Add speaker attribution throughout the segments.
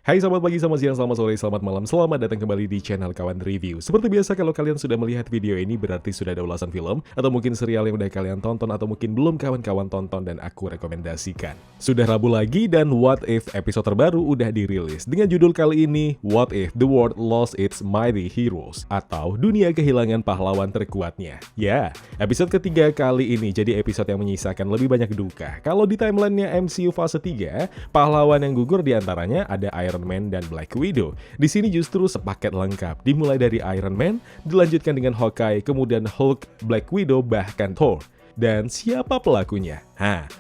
Speaker 1: Hai selamat pagi, selamat siang, selamat sore, selamat malam. Selamat datang kembali di channel Kawan Review. Seperti biasa kalau kalian sudah melihat video ini berarti sudah ada ulasan film atau mungkin serial yang udah kalian tonton atau mungkin belum kawan-kawan tonton dan aku rekomendasikan. Sudah Rabu lagi dan What If episode terbaru udah dirilis dengan judul kali ini What If the World Lost Its Mighty Heroes atau Dunia Kehilangan Pahlawan Terkuatnya. Ya, episode ketiga kali ini jadi episode yang menyisakan lebih banyak duka. Kalau di timelinenya MCU fase 3, pahlawan yang gugur diantaranya ada Iron Man dan Black Widow. Di sini justru sepaket lengkap, dimulai dari Iron Man, dilanjutkan dengan Hawkeye, kemudian Hulk, Black Widow, bahkan Thor. Dan siapa pelakunya?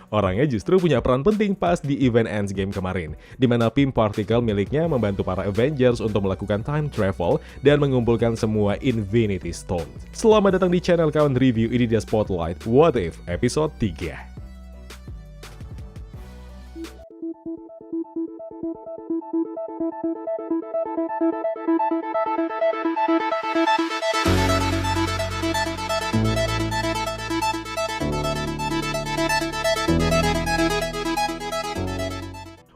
Speaker 1: Orangnya justru punya peran penting pas di event Endgame kemarin, di mana Pym Particle miliknya membantu para Avengers untuk melakukan time travel dan mengumpulkan semua Infinity Stone. Selamat datang di channel Kawan Review, ini dia Spotlight What If episode 3.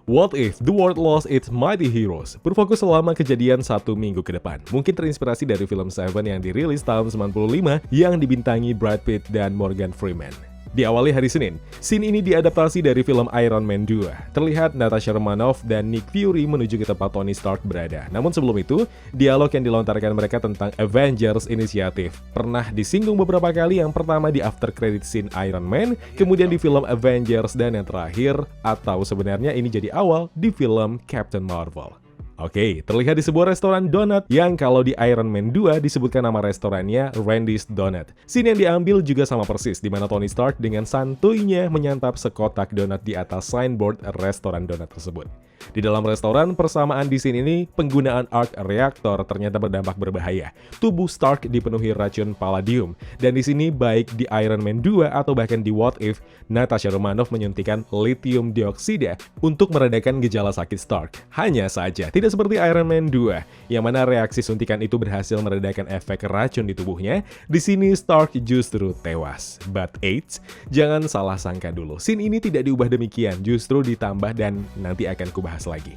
Speaker 1: What If the World Lost Its Mighty Heroes berfokus selama kejadian 1 minggu ke depan. Mungkin terinspirasi dari film Seven yang dirilis tahun 95 yang dibintangi Brad Pitt dan Morgan Freeman. Diawali hari Senin, scene ini diadaptasi dari film Iron Man 2. Terlihat Natasha Romanoff dan Nick Fury menuju ke tempat Tony Stark berada. Namun sebelum itu, dialog yang dilontarkan mereka tentang Avengers Initiative pernah disinggung beberapa kali, yang pertama di after credit scene Iron Man, kemudian di film Avengers, dan yang terakhir, atau sebenarnya ini jadi awal, di film Captain Marvel. Oke, terlihat di sebuah restoran donat yang kalau di Iron Man 2 disebutkan nama restorannya Randy's Donut. Scene yang diambil juga sama persis, di mana Tony Stark dengan santuynya menyantap sekotak donat di atas signboard restoran donat tersebut. Di dalam restoran, persamaan di scene ini, penggunaan arc reactor ternyata berdampak berbahaya. Tubuh Stark dipenuhi racun palladium, dan di sini baik di Iron Man 2 atau bahkan di What If, Natasha Romanoff menyuntikkan lithium dioksida untuk meredakan gejala sakit Stark. Hanya saja, tidak seperti Iron Man 2, yang mana reaksi suntikan itu berhasil meredakan efek racun di tubuhnya. Di sini Stark justru tewas. But eits, jangan salah sangka dulu. Scene ini tidak diubah demikian, justru ditambah dan nanti akan kubahas lagi.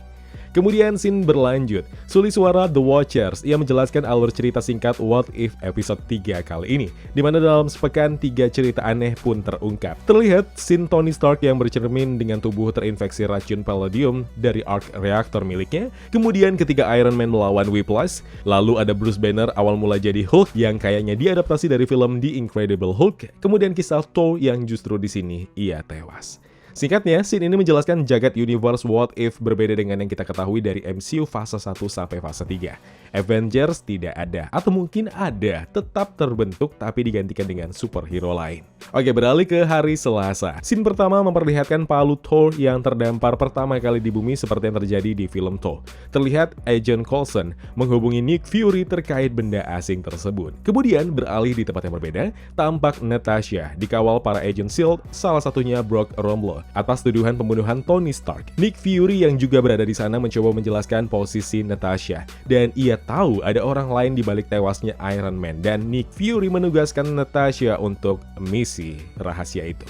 Speaker 1: Kemudian scene berlanjut, suli suara The Watchers yang menjelaskan alur cerita singkat What If episode 3 kali ini, di mana dalam sepekan 3 cerita aneh pun terungkap. Terlihat scene Tony Stark yang bercermin dengan tubuh terinfeksi racun palladium dari arc reactor miliknya, kemudian ketika Iron Man melawan Whiplash, lalu ada Bruce Banner awal mula jadi Hulk yang kayaknya diadaptasi dari film The Incredible Hulk, kemudian kisah Thor yang justru di sini ia tewas. Singkatnya, scene ini menjelaskan jagat universe What If berbeda dengan yang kita ketahui dari MCU fase 1 sampai fase 3. Avengers tidak ada, atau mungkin ada, tetap terbentuk tapi digantikan dengan superhero lain. Oke, beralih ke hari Selasa. Scene pertama memperlihatkan palu Thor yang terdampar pertama kali di bumi seperti yang terjadi di film Thor. Terlihat Agent Coulson menghubungi Nick Fury terkait benda asing tersebut. Kemudian beralih di tempat yang berbeda, tampak Natasha dikawal para Agent S.H.I.E.L.D., salah satunya Brock Rumlow, atas tuduhan pembunuhan Tony Stark. Nick Fury yang juga berada di sana mencoba menjelaskan posisi Natasha, dan ia tahu ada orang lain di balik tewasnya Iron Man, dan Nick Fury menugaskan Natasha untuk misi rahasia itu.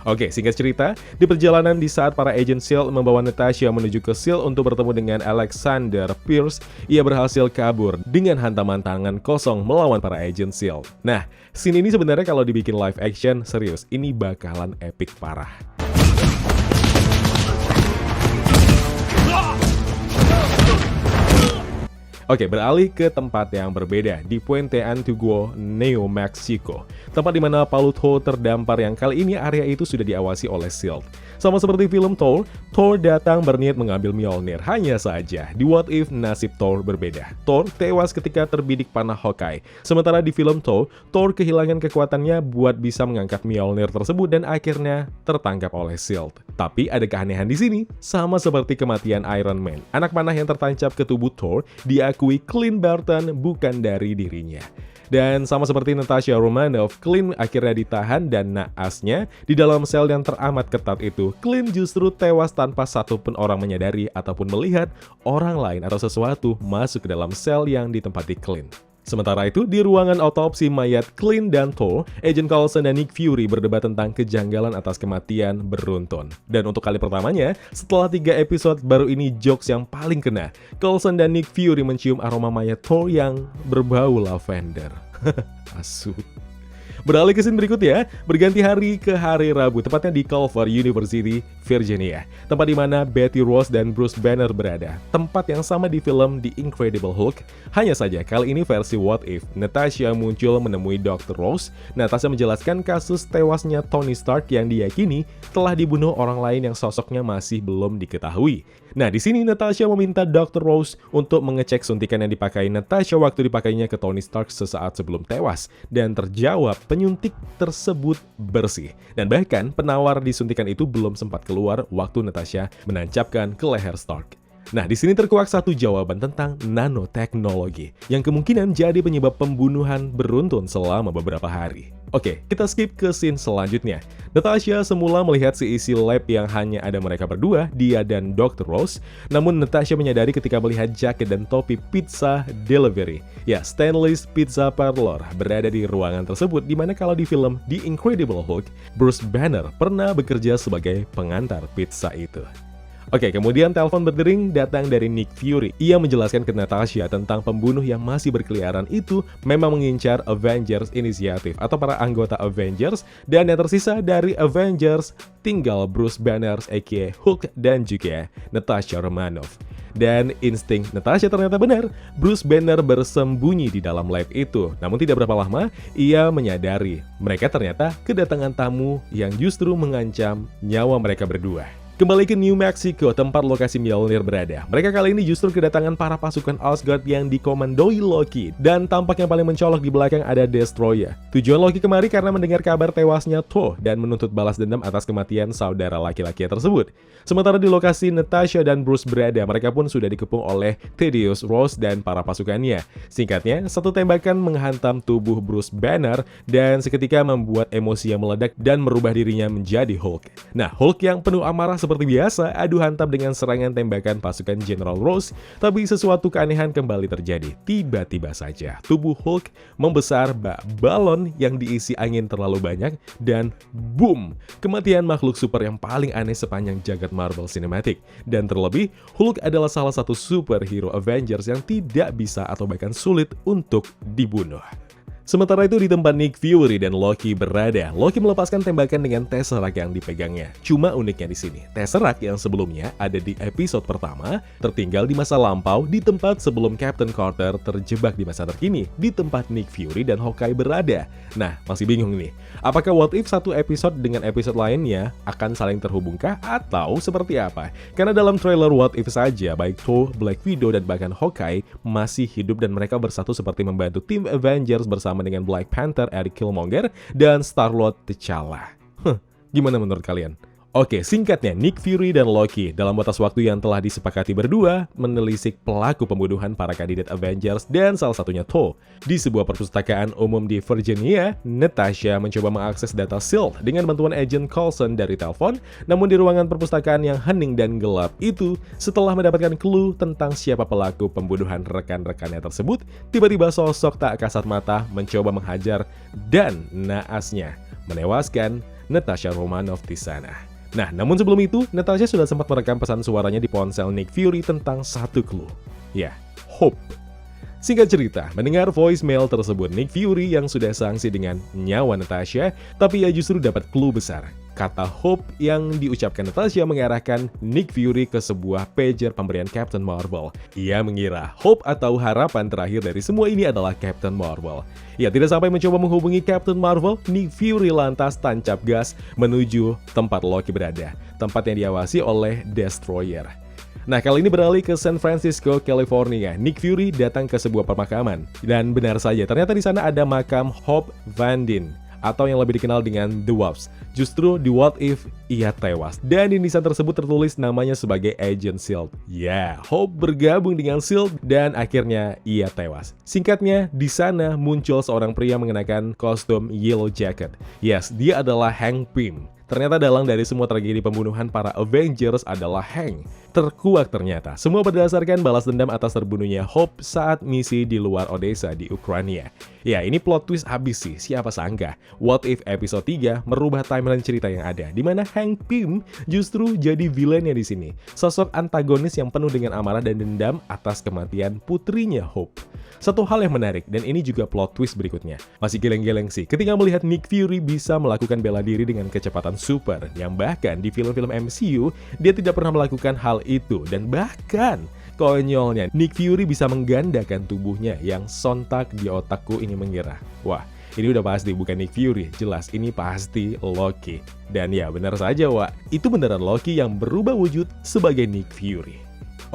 Speaker 1: Oke, singkat cerita, di perjalanan di saat para agent S.H.I.E.L.D. membawa Natasha menuju ke S.H.I.E.L.D. untuk bertemu dengan Alexander Pierce, ia berhasil kabur dengan hantaman tangan kosong melawan para agent S.H.I.E.L.D. Nah, scene ini sebenarnya kalau dibikin live action, serius, ini bakalan epic parah. Oke, beralih ke tempat yang berbeda, di Puente Antiguo, New Mexico. Tempat di mana palu Thor terdampar yang kali ini area itu sudah diawasi oleh S.H.I.E.L.D. Sama seperti film Thor, Thor datang berniat mengambil Mjolnir. Hanya saja, di What If nasib Thor berbeda. Thor tewas ketika terbidik panah Hawkeye. Sementara di film Thor, Thor kehilangan kekuatannya buat bisa mengangkat Mjolnir tersebut dan akhirnya tertangkap oleh S.H.I.E.L.D. Tapi ada keanehan di sini, sama seperti kematian Iron Man. Anak panah yang tertancap ke tubuh Thor diakui Clint Barton bukan dari dirinya. Dan sama seperti Natasha Romanoff, Clint akhirnya ditahan dan naasnya di dalam sel yang teramat ketat itu, Clint justru tewas tanpa satupun orang menyadari ataupun melihat orang lain atau sesuatu masuk ke dalam sel yang ditempati Clint. Sementara itu, di ruangan otopsi mayat Clint dan Thor, Agent Coulson dan Nick Fury berdebat tentang kejanggalan atas kematian beruntun. Dan untuk kali pertamanya, setelah 3 episode, baru ini jokes yang paling kena. Coulson dan Nick Fury mencium aroma mayat Thor yang berbau lavender. Asu. Beralih ke scene berikutnya, berganti hari ke hari Rabu, tepatnya di Culver University, Virginia. Tempat di mana Betty Ross dan Bruce Banner berada. Tempat yang sama di film The Incredible Hulk. Hanya saja, kali ini versi What If. Natasha muncul menemui Dr. Ross. Natasha menjelaskan kasus tewasnya Tony Stark yang diyakini telah dibunuh orang lain yang sosoknya masih belum diketahui. Nah, di sini Natasha meminta Dr. Ross untuk mengecek suntikan yang dipakai Natasha waktu dipakainya ke Tony Stark sesaat sebelum tewas. Dan terjawab penyuntik tersebut bersih. Dan bahkan penawar disuntikan itu belum sempat keluar waktu Natasha menancapkan ke leher Stark. Nah, di sini terkuak satu jawaban tentang nanoteknologi yang kemungkinan jadi penyebab pembunuhan beruntun selama beberapa hari. Oke, kita skip ke scene selanjutnya. Natasha semula melihat seisi lab yang hanya ada mereka berdua, dia dan Dr. Ross. Namun Natasha menyadari ketika melihat jaket dan topi pizza delivery. Ya, Stanley's Pizza Parlor berada di ruangan tersebut, dimana kalau di film The Incredible Hulk, Bruce Banner pernah bekerja sebagai pengantar pizza itu. Oke, kemudian telepon berdering datang dari Nick Fury. Ia menjelaskan ke Natasha tentang pembunuh yang masih berkeliaran itu memang mengincar Avengers Initiative atau para anggota Avengers, dan yang tersisa dari Avengers tinggal Bruce Banner aka Hulk dan juga Natasha Romanoff. Dan insting Natasha ternyata benar, Bruce Banner bersembunyi di dalam lab itu. Namun tidak berapa lama, ia menyadari mereka ternyata kedatangan tamu yang justru mengancam nyawa mereka berdua. Kembali ke New Mexico, tempat lokasi Mjolnir berada. Mereka kali ini justru kedatangan para pasukan Asgard yang dikomandoi Loki. Dan tampak yang paling mencolok di belakang ada Destroyer. Tujuan Loki kemari karena mendengar kabar tewasnya Thor dan menuntut balas dendam atas kematian saudara laki-laki tersebut. Sementara di lokasi Natasha dan Bruce berada, mereka pun sudah dikepung oleh Thaddeus Ross dan para pasukannya. Singkatnya, satu tembakan menghantam tubuh Bruce Banner dan seketika membuat emosi yang meledak dan merubah dirinya menjadi Hulk. Nah, Hulk yang penuh amarah seperti biasa, adu hantam dengan serangan tembakan pasukan General Ross, tapi sesuatu keanehan kembali terjadi. Tiba-tiba saja, tubuh Hulk membesar bak balon yang diisi angin terlalu banyak, dan boom! Kematian makhluk super yang paling aneh sepanjang jagat Marvel Cinematic. Dan terlebih, Hulk adalah salah satu superhero Avengers yang tidak bisa atau bahkan sulit untuk dibunuh. Sementara itu di tempat Nick Fury dan Loki berada, Loki melepaskan tembakan dengan Tesseract yang dipegangnya. Cuma uniknya di sini, Tesseract yang sebelumnya ada di episode pertama tertinggal di masa lampau di tempat sebelum Captain Carter terjebak di masa terkini di tempat Nick Fury dan Hawkeye berada. Nah, masih bingung nih. Apakah What If satu episode dengan episode lainnya akan saling terhubungkah atau seperti apa? Karena dalam trailer What If saja, baik Thor, Black Widow dan bahkan Hawkeye masih hidup dan mereka bersatu seperti membantu tim Avengers bersama dengan Black Panther, Eric Killmonger, dan Star-Lord T'Challa. Gimana menurut kalian? Oke, singkatnya, Nick Fury dan Loki dalam batas waktu yang telah disepakati berdua menelisik pelaku pembunuhan para kandidat Avengers dan salah satunya Thor. Di sebuah perpustakaan umum di Virginia, Natasha mencoba mengakses data SHIELD dengan bantuan Agent Coulson dari telepon, namun di ruangan perpustakaan yang hening dan gelap itu, setelah mendapatkan clue tentang siapa pelaku pembunuhan rekan-rekannya tersebut, tiba-tiba sosok tak kasat mata mencoba menghajar dan naasnya menewaskan Natasha Romanoff di sana. Nah, namun sebelum itu, Natasha sudah sempat merekam pesan suaranya di ponsel Nick Fury tentang satu clue. Ya, Hope. Singkat cerita, mendengar voicemail tersebut, Nick Fury yang sudah sangsi dengan nyawa Natasha, tapi ia justru dapat clue besar. Kata Hope yang diucapkan Natasha mengarahkan Nick Fury ke sebuah pager pemberian Captain Marvel. Ia mengira Hope atau harapan terakhir dari semua ini adalah Captain Marvel. Ia tidak sampai mencoba menghubungi Captain Marvel, Nick Fury lantas tancap gas menuju tempat Loki berada, tempat yang diawasi oleh Destroyer. Nah, kali ini beralih ke San Francisco, California. Nick Fury datang ke sebuah pemakaman. Dan benar saja, ternyata di sana ada makam Hope Van Dyne, atau yang lebih dikenal dengan The Wasp. Justru di What If, ia tewas. Dan di nisan tersebut tertulis namanya sebagai Agent SHIELD. Ya, Hope bergabung dengan SHIELD dan akhirnya ia tewas. Singkatnya, di sana muncul seorang pria mengenakan kostum Yellow Jacket. Yes, dia adalah Hank Pym. Ternyata dalang dari semua tragedi pembunuhan para Avengers adalah Hank. terkuak ternyata. Semua berdasarkan balas dendam atas terbunuhnya Hope saat misi di luar Odessa di Ukraina. Ya, ini plot twist abis sih, siapa sangka. What If episode 3 merubah timeline cerita yang ada, di mana Hank Pym justru jadi villainnya di sini. Sosok antagonis yang penuh dengan amarah dan dendam atas kematian putrinya Hope. Satu hal yang menarik, dan ini juga plot twist berikutnya. Masih geleng-geleng sih, ketika melihat Nick Fury bisa melakukan bela diri dengan kecepatan super, yang bahkan di film-film MCU, dia tidak pernah melakukan hal itu. Dan bahkan, konyolnya, Nick Fury bisa menggandakan tubuhnya yang sontak di otakku ini mengira. Wah, ini udah pasti bukan Nick Fury, jelas ini pasti Loki. Dan ya benar saja, Wak, itu beneran Loki yang berubah wujud sebagai Nick Fury.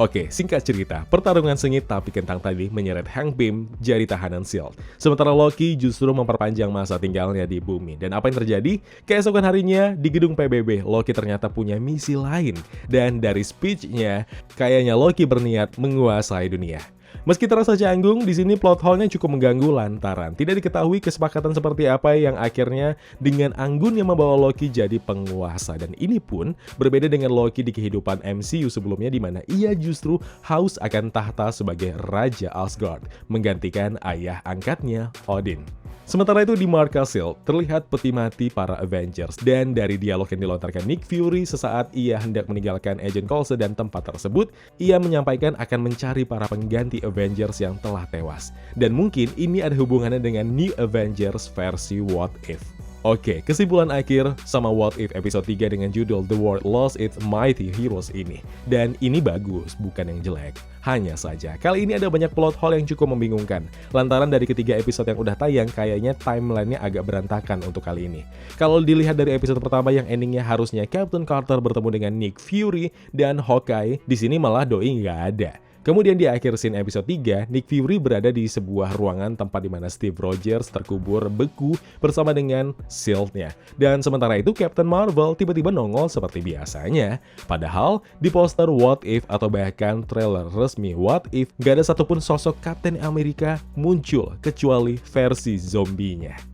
Speaker 1: Oke, singkat cerita, pertarungan sengit tapi kentang tadi menyeret Hank Pym jadi tahanan S.H.I.E.L.D. Sementara Loki justru memperpanjang masa tinggalnya di bumi. Dan apa yang terjadi? Keesokan harinya, di gedung PBB, Loki ternyata punya misi lain. Dan dari speech-nya, kayaknya Loki berniat menguasai dunia. Meski terasa canggung, di sini plot hole-nya cukup mengganggu lantaran tidak diketahui kesepakatan seperti apa yang akhirnya dengan anggun yang membawa Loki jadi penguasa. Dan ini pun berbeda dengan Loki di kehidupan MCU sebelumnya, di mana ia justru haus akan tahta sebagai Raja Asgard, menggantikan ayah angkatnya, Odin. Sementara itu di Mark Castle terlihat peti mati para Avengers, dan dari dialog yang dilontarkan Nick Fury sesaat ia hendak meninggalkan Agent Coulson dan tempat tersebut, ia menyampaikan akan mencari para pengganti Avengers yang telah tewas. Dan mungkin ini ada hubungannya dengan New Avengers versi What If. Oke, kesimpulan akhir sama What If episode 3 dengan judul The World Lost Its Mighty Heroes ini. Dan ini bagus, bukan yang jelek. Hanya saja, kali ini ada banyak plot hole yang cukup membingungkan. Lantaran dari ketiga episode yang udah tayang, kayaknya timeline-nya agak berantakan untuk kali ini. Kalau dilihat dari episode pertama yang endingnya harusnya Captain Carter bertemu dengan Nick Fury dan Hawkeye, di sini malah doi nggak ada. Kemudian di akhir scene episode 3, Nick Fury berada di sebuah ruangan tempat di mana Steve Rogers terkubur beku bersama dengan S.H.I.E.L.D.-nya. Dan sementara itu Captain Marvel tiba-tiba nongol seperti biasanya. Padahal di poster What If atau bahkan trailer resmi What If, gak ada satupun sosok Captain America muncul kecuali versi zombinya.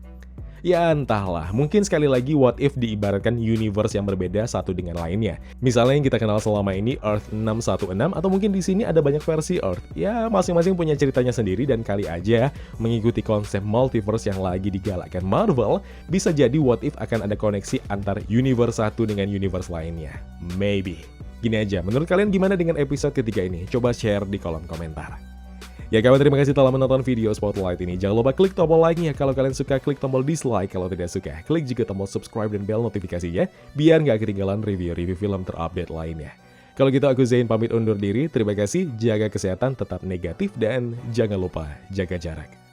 Speaker 1: Ya entahlah, mungkin sekali lagi What If diibaratkan universe yang berbeda satu dengan lainnya. Misalnya yang kita kenal selama ini Earth 616, atau mungkin di sini ada banyak versi Earth. Ya masing-masing punya ceritanya sendiri, dan kali aja mengikuti konsep multiverse yang lagi digalakkan Marvel, bisa jadi What If akan ada koneksi antar universe satu dengan universe lainnya. Maybe. Gini aja, menurut kalian gimana dengan episode ketiga ini? Coba share di kolom komentar. Ya kawan, terima kasih telah menonton video Spotlight ini. Jangan lupa klik tombol like-nya kalau kalian suka, klik tombol dislike kalau tidak suka. Klik juga tombol subscribe dan bell notifikasinya, biar nggak ketinggalan review-review film terupdate lainnya. Kalau gitu aku Zain pamit undur diri, terima kasih, jaga kesehatan, tetap negatif, dan jangan lupa jaga jarak.